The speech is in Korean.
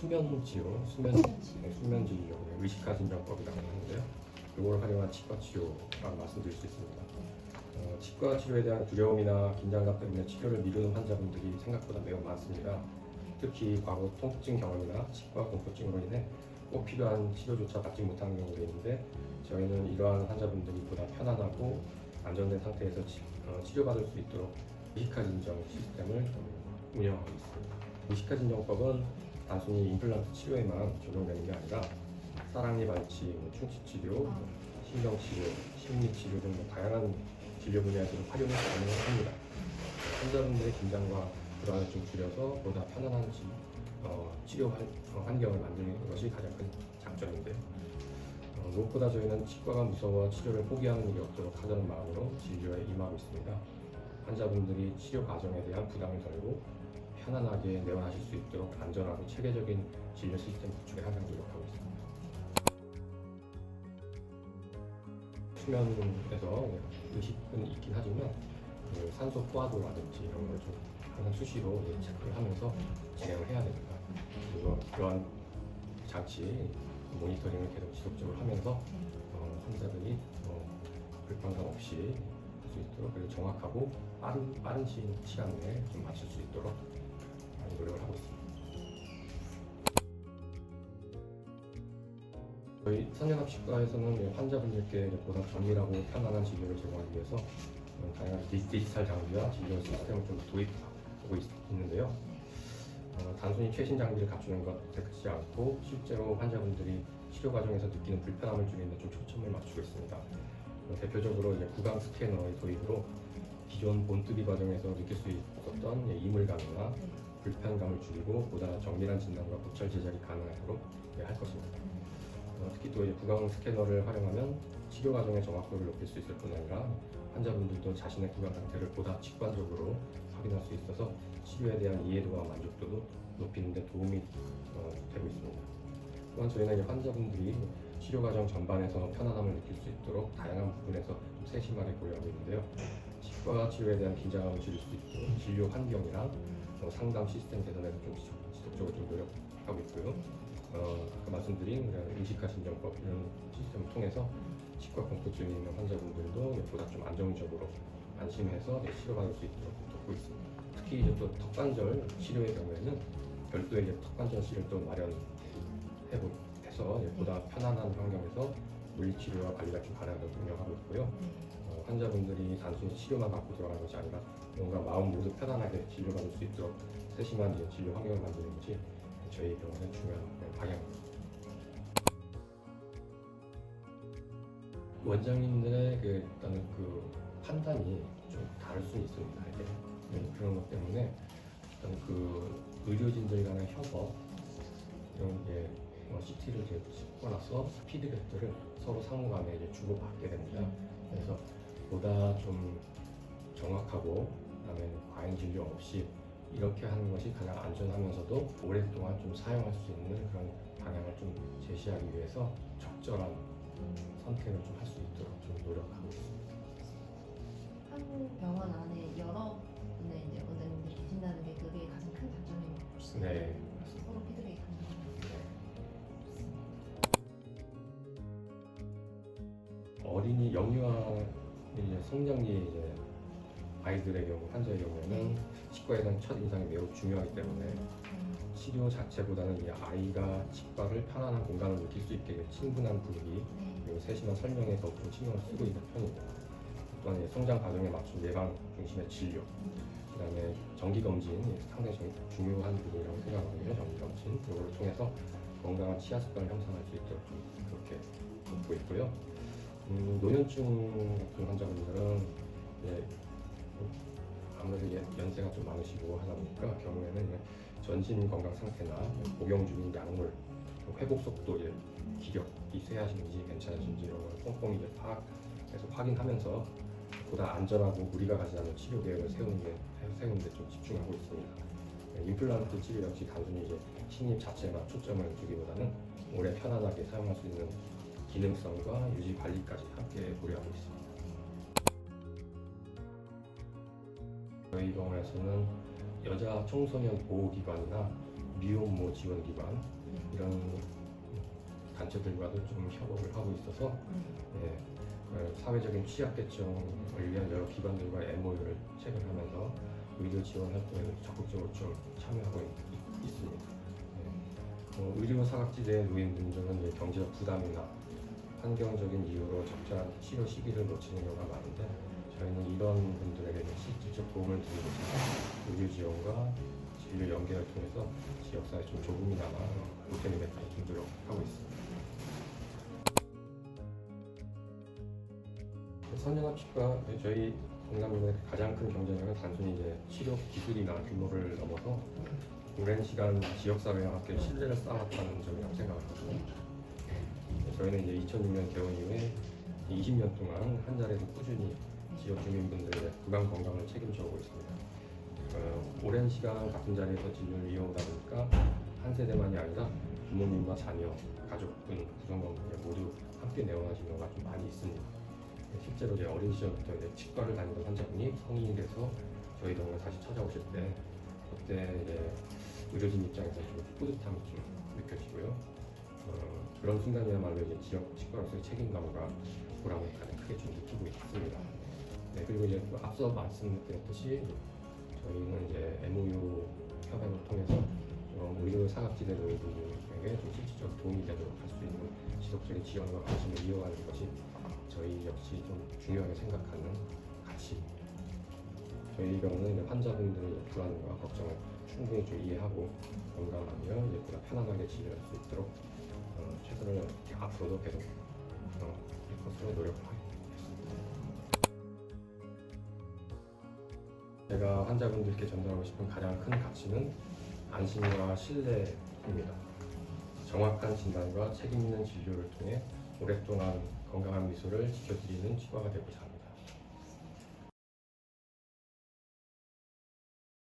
수면 치료, 수면 진료, 의식화 진정법이라고 하는데요. 이걸 활용한 치과 치료라고 말씀드릴 수 있습니다. 치과 치료에 대한 두려움이나 긴장감 때문에 치료를 미루는 환자분들이 생각보다 매우 많습니다. 특히 과거 통증 경험이나 치과 공포증으로 인해 꼭 필요한 치료조차 받지 못하는 경우도 있는데, 저희는 이러한 환자분들이 보다 편안하고 안정된 상태에서 치료받을 수 있도록 의식화 진정 시스템을 운영하고 있습니다. 의식화 진정법은 단순히 임플란트 치료에만 적용되는 게 아니라 사랑니 발치, 충치 치료, 신경 치료, 심리 치료 등 다양한 진료 분야에서 활용이 가능합니다. 환자분들의 긴장과 불안을 좀 줄여서 보다 편안한 치료 환경을 만드는 것이 가장 큰 장점인데요. 무엇보다 저희는 치과가 무서워 치료를 포기하는 일이 없도록 하자는 마음으로 진료에 임하고 있습니다. 환자분들이 치료 과정에 대한 부담을 덜고 편안하게 내원하실 수 있도록 안전하고 체계적인 진료 시스템 구축에 항상 노력하고 있습니다. 수면에서 의식은 있긴 하지만 산소 포화도라든지 이런 걸 좀 항상 수시로 체크를 하면서 진행을 해야 됩니다. 그리고 그러한 장치 모니터링을 계속 지속적으로 하면서 환자들이 불편감 없이 할 수 있도록, 그리고 정확하고 빠른 시간 내에 좀 맞출 수 있도록 많이 노력을 하고 있습니다. 저희 선연합치과에서는 환자분들께 보다 정밀하고 편안한 진료를 제공하기 위해서 다양한 디지털 장비와 진료 시스템을 좀 도입하고 있는데요. 단순히 최신 장비를 갖추는 것 그렇지 않고 실제로 환자분들이 치료 과정에서 느끼는 불편함을 줄이는 데 좀 초점을 맞추고 있습니다. 대표적으로 구강 스캐너의 도입으로 기존 본뜨기 과정에서 느낄 수 있었던 이물감이나 불편감을 줄이고 보다 정밀한 진단과 고철 제작이 가능하도록 할 것입니다. 특히 또 구강 스캐너를 활용하면 치료 과정의 정확도를 높일 수 있을 뿐 아니라 환자분들도 자신의 구강 상태를 보다 직관적으로 확인할 수 있어서 치료에 대한 이해도와 만족도도 높이는 데 도움이 되고 있습니다. 또한 저희는 환자분들이 치료 과정 전반에서 편안함을 느낄 수 있도록 다양한 부분에서 좀 세심하게 고려하고 있는데요. 치과 치료에 대한 긴장감을 줄일 수 있도록 진료 환경이랑 상담 시스템 개선에서 좀 지속적으로 좀 노력하고 있고요. 아까 말씀드린 의식화 진정법 이런 시스템을 통해서 치과 공포증이 있는 환자분들도 보다 좀 안정적으로 안심해서 치료받을 수 있도록 돕고 있습니다. 특히 또 턱관절 치료의 경우에는 별도의 턱관절실을 또 마련해서 보다 편안한 환경에서 물리치료와 관리가 좀 가능하도록 운영하고 있고요. 환자분들이 단순히 치료만 받고 들어가는 것이 아니라 뭔가 마음 모두 편안하게 진료받을 수 있도록 세심한 진료 환경을 만드는 것이 저희 병원의 중요한 방향입니다. 원장님들의 일단은 판단이 좀 다를 수 있습니다. 그런 것 때문에 일단 의료진들 간의 협업 이런 CT를 찍고 나서 피드백들을 서로 상호간에 주고받게 됩니다. 그래서 보다 좀 정확하고 그다음에 과잉 진료 없이 이렇게 하는 것이 가장 안전하면서도 오랫동안 좀 사용할 수 있는 그런 방향을 좀 제시하기 위해서 적절한 선택을 좀 할 수 있도록 좀 노력하고 있습니다. 한 병원 안에 여러 분의 원장님들이 계신다는 게 그게 가장 큰 장점인 것 같습니다. 네, 서로 피드백이 가능합니다. 어린이 영유아 성장기 아이들의 경우, 환자의 경우에는 치과에 대한 첫 인상이 매우 중요하기 때문에 치료 자체보다는 이 아이가 치과를 편안한 공간을 느낄 수 있게 친근한 분위기 그리고 세심한 설명에 더 좀 신경을 쓰고 있는 편입니다. 또한 성장 과정에 맞춘 예방 중심의 진료, 그다음에 정기 검진 상당히 중요한 부분이라고 생각하거든요. 정기 검진 이걸 통해서 건강한 치아 습관을 형성할 수 있도록 좀 그렇게 돕고 있고요. 노년층 같은 환자분들은 아무래도 연세가 좀 많으시고 하다 보니까 경우에는 전신 건강 상태나 복용 중인 약물, 회복 속도, 기력이 쇠하신지 괜찮으신지 이런 걸 꼼꼼히 파악해서 확인하면서 보다 안전하고 무리가 가지 않는 치료 계획을 세우는 데 좀 집중하고 있습니다. 임플란트 치료 역시 단순히 신입 자체만 초점을 두기보다는 오래 편안하게 사용할 수 있는 기능성과 유지 관리까지 함께 고려하고 있습니다. 저희 병원에서는 여자 청소년 보호기관이나 미혼모 지원 기반 네. 이런 단체들과도 좀 협업을 하고 있어서 예, 사회적인 취약계층을 위한 여러 기관들과 MOU를 체결하면서 의료 지원 활동에도 적극적으로 좀 참여하고 있습니다. 예. 의료 사각지대의 노인분들은 이제 경제적 부담이나 환경적인 이유로 적절한 치료 시기를 놓치는 경우가 많은데 저희는 이런 분들에게 실질적 도움을 드리기 위해서 의료 지원과 진료 연계를 통해서 지역사회 좀 조금이나마 보탬이 되도록 좀 노력하고 있습니다. 선연합치과 저희 건강병원의 가장 큰 경쟁력은 단순히 이제 치료 기술이나 규모를 넘어서 오랜 시간 지역사회와 함께 신뢰를 쌓았다는 점이라고 생각하거든요. 저희는 이제 2006년 개원 이후에 20년 동안 한 자리에서 꾸준히 지역 주민분들의 구강 건강을 책임져 오고 있습니다. 오랜 시간 같은 자리에서 진료를 이어오다 보니까 한 세대만이 아니라 부모님과 자녀, 가족분, 구성원분들 모두 함께 내원하신 경우가 좀 많이 있습니다. 실제로 이제 어린 시절부터 이제 치과를 다니던 환자분이 성인이 돼서 저희 병원에 다시 찾아오실 때 그때 이제 의료진 입장에서 좀 뿌듯함이 좀 느껴지고요. 그런 순간이야말로 이제 지역 치과로서의 책임감과 보람을 가장 크게 좀 느끼고 있습니다. 네, 그리고 이제 앞서 말씀드렸듯이 저희는 이제 MOU 협약을 통해서 의료 사각지대 노인분들에게 좀 실질적으로 도움이 되도록 할 수 있는 지속적인 지원과 관심을 이어가는 것이 저희 역시 좀 중요하게 생각하는 가치. 저희 병원은 이제 환자분들의 불안과 걱정을 충분히 좀 이해하고 공감하며 이제 보다 편안하게 진료할 수 있도록 최선을 앞으로도 계속 할 것으로 노력하겠습니다. 제가 환자분들께 전달하고 싶은 가장 큰 가치는 안심과 신뢰입니다. 정확한 진단과 책임 있는 진료를 통해 오랫동안 건강한 미소를 지켜드리는 치과가 되고자 합니다.